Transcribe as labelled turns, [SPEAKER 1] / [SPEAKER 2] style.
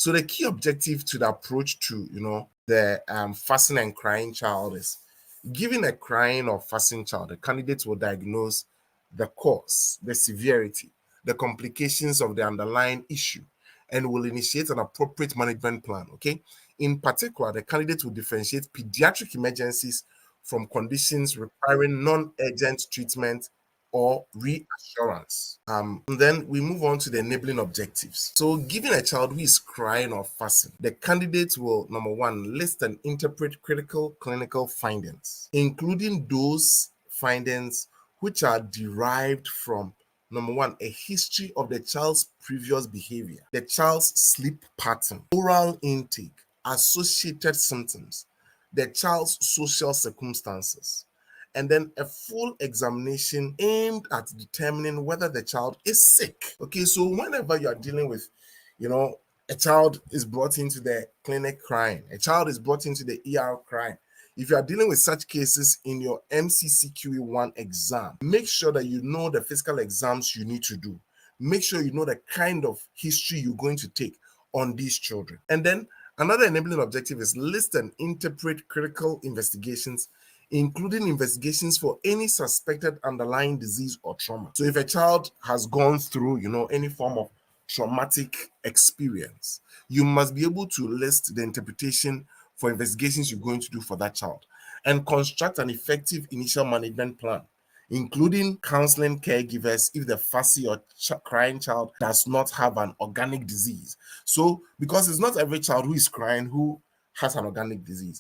[SPEAKER 1] So the key objective to the approach to, the fussing and crying child is given a crying or fussing child, the candidate will diagnose the cause, the severity, the complications of the underlying issue, and will initiate an appropriate management plan. Okay. In particular, the candidate will differentiate pediatric emergencies from conditions requiring non-urgent treatment or reassurance. And then we move on to the enabling objectives. So, given a child who is crying or fussing, the candidate will, number one, list and interpret critical clinical findings, including those findings which are derived from, number one, a history of the child's previous behavior, the child's sleep pattern, oral intake, associated symptoms, the child's social circumstances, and then a full examination aimed at determining whether the child is sick. Okay, so whenever you are dealing with, a child is brought into the clinic crying, a child is brought into the ER crying. If you are dealing with such cases in your MCCQE1 exam, make sure that you know the physical exams you need to do. Make sure you know the kind of history you're going to take on these children. And then another enabling objective is list and interpret critical investigations, including investigations for any suspected underlying disease or trauma. So if a child has gone through, any form of traumatic experience, you must be able to list the interpretation for investigations you're going to do for that child and construct an effective initial management plan, including counseling caregivers if the fussy or crying child does not have an organic disease. So, because it's not every child who is crying who has an organic disease.